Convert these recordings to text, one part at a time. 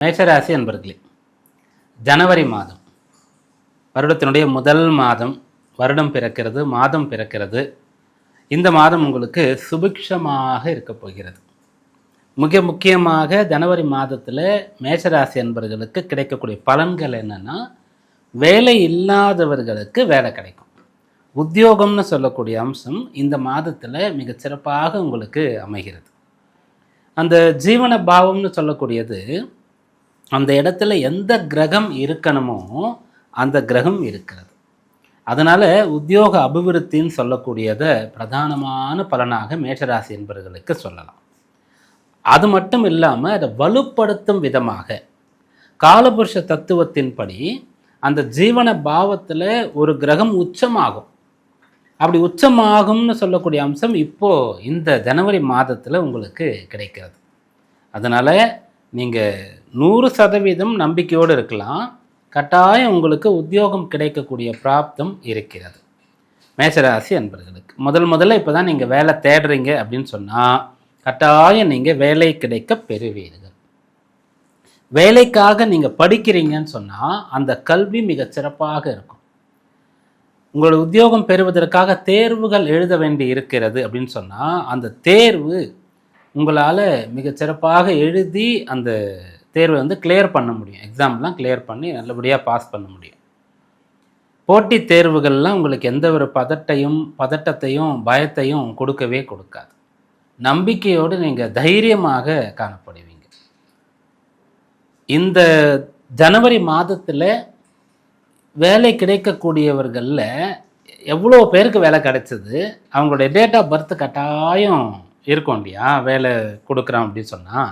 மேஷராசி அன்பர்களே, ஜனவரி மாதம் வருடத்தினுடைய முதல் மாதம். வருடம் பிறக்கிறது, மாதம் பிறக்கிறது. இந்த மாதம் உங்களுக்கு சுபிக்ஷமாக இருக்க போகிறது. மிக முக்கியமாக ஜனவரி மாதத்தில் மேஷராசி அன்பர்களுக்கு கிடைக்கக்கூடிய பலன்கள் என்னென்னா, வேலை இல்லாதவர்களுக்கு வேலை கிடைக்கும். உத்தியோகம்னு சொல்லக்கூடிய அம்சம் இந்த மாதத்தில் மிகச்சிறப்பாக உங்களுக்கு அமைகிறது. அந்த ஜீவன பாவம்னு சொல்லக்கூடியது, அந்த இடத்துல எந்த கிரகம் இருக்கணுமோ அந்த கிரகம் இருக்கிறது. அதனால் உத்தியோக அபிவிருத்தின்னு சொல்லக்கூடியதை பிரதானமான பலனாக மேஷராசி என்பவர்களுக்கு சொல்லலாம். அது மட்டும் இல்லாமல் அதை வலுப்படுத்தும் விதமாக காலபுருஷ தத்துவத்தின்படி அந்த ஜீவன பாவத்தில் ஒரு கிரகம் உச்சமாகும். அப்படி உச்சமாகும்னு சொல்லக்கூடிய அம்சம் இப்போது இந்த ஜனவரி மாதத்தில் உங்களுக்கு கிடைக்கிறது. அதனால் நீங்கள் 100% நம்பிக்கையோடு இருக்கலாம். கட்டாயம் உங்களுக்கு உத்தியோகம் கிடைக்கக்கூடிய பிராப்தம் இருக்கிறது. மேஷராசி அன்பர்களுக்கு முதல்ல இப்போ தான் நீங்கள் வேலை தேடுறீங்க அப்படின்னு சொன்னால் கட்டாயம் நீங்கள் வேலை கிடைக்க பெறுவீர்கள். வேலைக்காக நீங்கள் படிக்கிறீங்கன்னு சொன்னால் அந்த கல்வி மிகச் சிறப்பாக இருக்கும். உங்களோட உத்தியோகம் பெறுவதற்காக தேர்வுகள் எழுத வேண்டி இருக்கிறது அப்படின்னு சொன்னால் அந்த தேர்வு உங்களால் மிகச்சிறப்பாக எழுதி அந்த தேர்வை கிளியர் பண்ண முடியும். எக்ஸாம்லாம் கிளியர் பண்ணி நல்லபடியாக பாஸ் பண்ண முடியும். போட்டித் தேர்வுகள்லாம் உங்களுக்கு எந்த ஒரு பதட்டத்தையும் பயத்தையும் கொடுக்கவே கொடுக்காது. நம்பிக்கையோடு நீங்கள் தைரியமாக காணப்படுவீங்க. இந்த ஜனவரி மாதத்தில் வேலை கிடைக்கக்கூடியவர்களில் எவ்வளோ பேருக்கு வேலை கிடைச்சது, அவங்களுடைய டேட் ஆஃப் பர்த் கட்டாயம் இருக்கும் இல்லையா, வேலை கொடுக்குறோம் அப்படின்னு சொன்னால்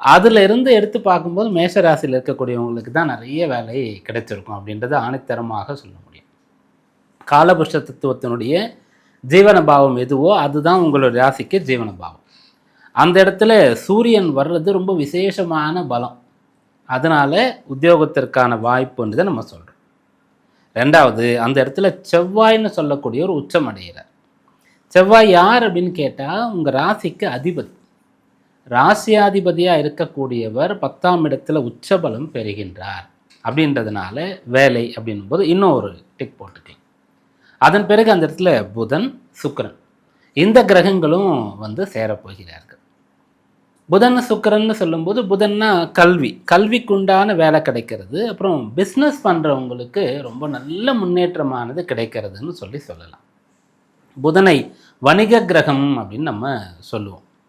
அதில் இருந்து எடுத்து பார்க்கும்போது மேஷராசியில் இருக்கக்கூடியவங்களுக்கு தான் நிறைய வேலை கிடைச்சிருக்கும் அப்படின்றத ஆணித்தரமாக சொல்ல முடியும். காலபுருஷ தத்துவத்தினுடைய ஜீவன பாவம் எதுவோ அதுதான் உங்களுடைய ராசிக்கு ஜீவன பாவம். அந்த இடத்துல சூரியன் வர்றது ரொம்ப விசேஷமான பலம். அதனால் உத்தியோகத்திற்கான வாய்ப்புன்றதை நம்ம சொல்கிறோம். ரெண்டாவது, அந்த இடத்துல செவ்வாய்னு சொல்லக்கூடிய ஒரு உச்சம் அடைகிறார். செவ்வாய் யார் அப்படின்னு கேட்டால் உங்கள் ராசிக்கு அதிபதி. ராசியாதிபதியாக இருக்கக்கூடியவர் 10ஆம் இடத்துல உச்சபலம் பெறுகின்றார். அப்படின்றதுனால வேலை அப்படின்போது இன்னும் ஒரு டிக் போட்டுக்கலாம். அதன் பிறகு அந்த இடத்துல புதன், சுக்கிரன் இந்த கிரகங்களும் சேரப்போகிறார்கள். புதன் சுக்கிரன்னு சொல்லும்போது புதன்னா கல்விக்குண்டான வேலை கிடைக்கிறது. அப்புறம் பிஸ்னஸ் பண்ணுறவங்களுக்கு ரொம்ப நல்ல முன்னேற்றமானது கிடைக்கிறதுன்னு சொல்லலாம். புதனை வணிக கிரகம் அப்படின்னு நம்ம சொல்லுவோம்.